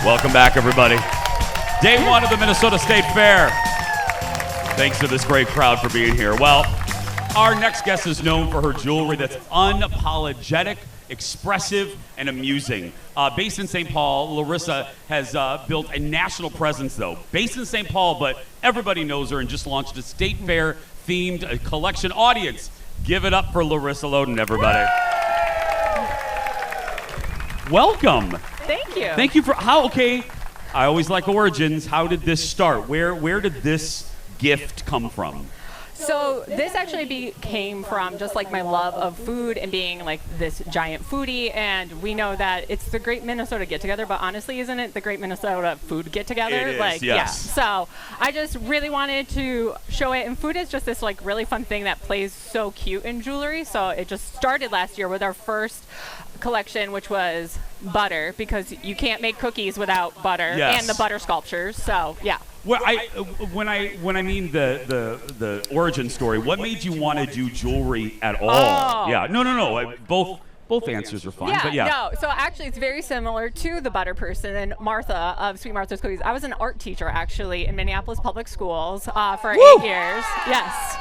Welcome back, everybody. Day one of the Minnesota State Fair. Thanks to this great crowd for being here. Well, our next guest is known for her jewelry that's unapologetic, expressive, and amusing. Based in St. Paul, Larissa has built a national presence, though. Based in St. Paul, but everybody knows her and just launched a State Fair-themed collection. Audience, give it up for Larissa Loden, everybody. Welcome. Thank you. Thank you for I always like origins. How did this start? Where did this gift come from? So this actually came from just like my love of food and being like this giant foodie, and we know that it's the Great Minnesota Get Together, but honestly, isn't it the Great Minnesota Food Get Together? It is, like, yes. Yeah. So I just really wanted to show it, and food is just this like really fun thing that plays so cute in jewelry. So it just started last year with our first collection, which was butter, because you can't make cookies without butter. Yes. And the butter sculptures. So yeah. Well, when I mean the origin story, what made you want to do jewelry at all? Oh. Yeah, no. Both answers are fine. Yeah, but yeah. No. So actually, it's very similar to the butter person and Martha of Sweet Martha's Cookies. I was an art teacher actually in Minneapolis Public Schools for 8 years. Yes.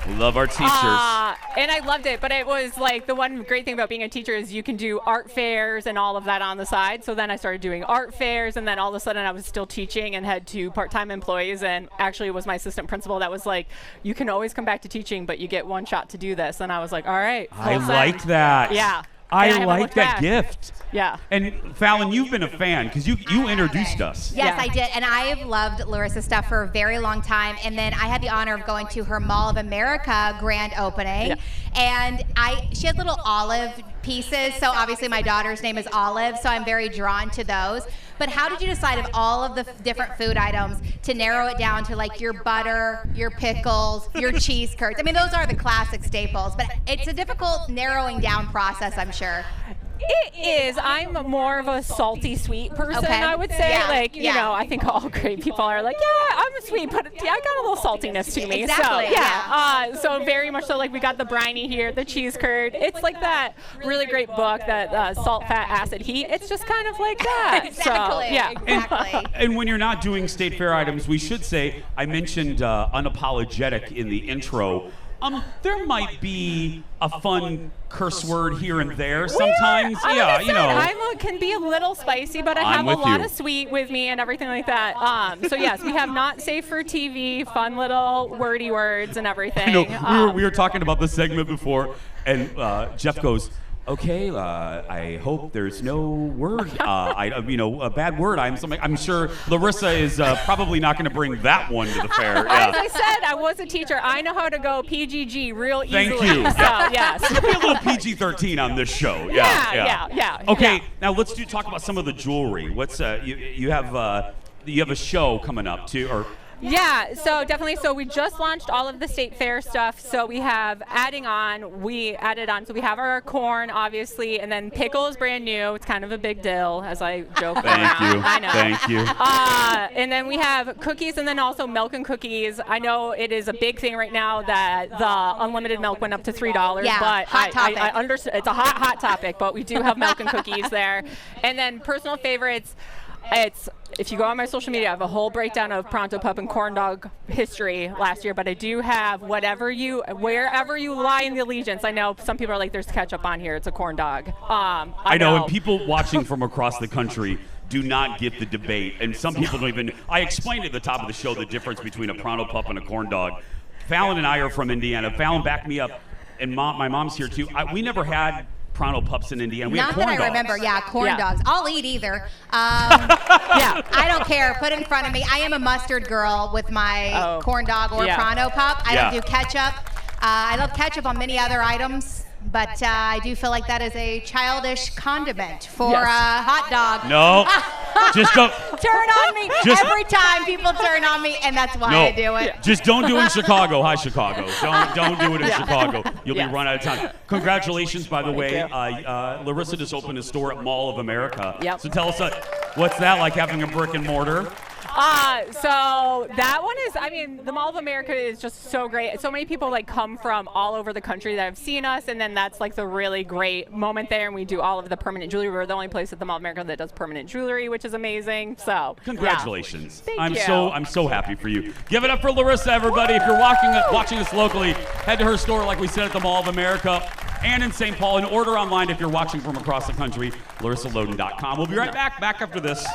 We love our teachers. And I loved it, but it was like the one great thing about being a teacher is you can do art fairs and all of that on the side. So then I started doing art fairs, and then all of a sudden I was still teaching and had 2 part-time employees, and actually it was my assistant principal that was like, you can always come back to teaching, but you get one shot to do this. And I was like, all right. I like that. Yeah. I like that gift. Yeah. And Fallon, you've been a fan because you introduced us. Yes, Yeah. I did. And I have loved Larissa's stuff for a very long time. And then I had the honor of going to her Mall of America grand opening. Yeah. And she had little olive pieces. So obviously my daughter's name is Olive, so I'm very drawn to those. But how did you decide of all of the different food items to narrow it down to like your butter, your pickles, your cheese curds? I mean, those are the classic staples, but it's a difficult narrowing down process, I'm sure. It is. I'm more of a salty sweet person, Okay. I would say. Yeah. Like, you know, I think all great people are like, yeah, I'm sweet, but yeah, I got a little saltiness to me. Exactly, So, yeah. So very much so, like, we got the briny here, the cheese curd. It's like that really great book, that Salt, Fat, Acid, Heat. It's just kind of like that. Exactly. So, yeah. Exactly. And when you're not doing State Fair items, we should say, I mentioned unapologetic in the intro. There might be a fun curse word here and there sometimes. Yeah, you know. I can be a little spicy, but I have a lot of sweet with me and everything like that. So yes, we have not safe for TV, fun little wordy words and everything. We were talking about this segment before, and Jeff goes, okay, I hope there's no word, a bad word. I'm sure Larissa is probably not going to bring that one to the fair. Yeah. As I said, I was a teacher. I know how to go PGG real easily. Thank you. So, yes. There could be a little PG-13 on this show. Yeah. Okay, now let's talk about some of the jewelry. What's you have a show coming up too, or? Yeah, so definitely. So we just launched all of the State Fair stuff. So we have we added on. So we have our corn, obviously, and then pickle is brand new. It's kind of a big deal, as I joke around. Thank you. I know. Thank you. And then we have cookies, and then also milk and cookies. I know it is a big thing right now that the unlimited milk went up to $3. Yeah, but hot topic. I understand it's a hot topic, but we do have milk and cookies there. And then personal favorites. If you go on my social media, I have a whole breakdown of Pronto Pup and corn dog history last year, but I do have wherever you lie in the allegiance. I know some people are like, there's ketchup on here, it's a corn dog. I know, and people watching from across the country do not get the debate, and some people don't even. I explained at the top of the show the difference between a Pronto Pup and a corn dog. Fallon and I are from Indiana. Fallon backed me up, and my mom's here too. We never had Pronto Pups in Indiana. We had Not corn that I dogs. remember. Yeah, corn dogs. I'll eat either. Yeah. I don't care. Put it in front of me. I am a mustard girl with my corn dog or Pronto Pup. I don't do ketchup. I love ketchup on many other items, but I do feel like that is a childish condiment for a hot dog. No. Just don't. Turn on me. Every time people turn on me, and that's why I do it. Just don't do it in Chicago. Hi, Chicago. Don't do it in Chicago. You'll be run out of time. Congratulations, by the way. Larissa just opened a store at Mall of America. Yep. So tell us, what's that like having a brick and mortar? So that one is, I mean, the Mall of America is just so great. So many people like come from all over the country that have seen us, and then that's like the really great moment there. And we do all of the permanent jewelry. We're the only place at the Mall of America that does permanent jewelry, which is amazing. So congratulations! Yeah. I'm Thank you. so happy for you. Give it up for Larissa, everybody. If you're watching us locally, head to her store, like we said, at the Mall of America and in St. Paul, and order online if you're watching from across the country. LarissaLoden.com. We'll be right back after this.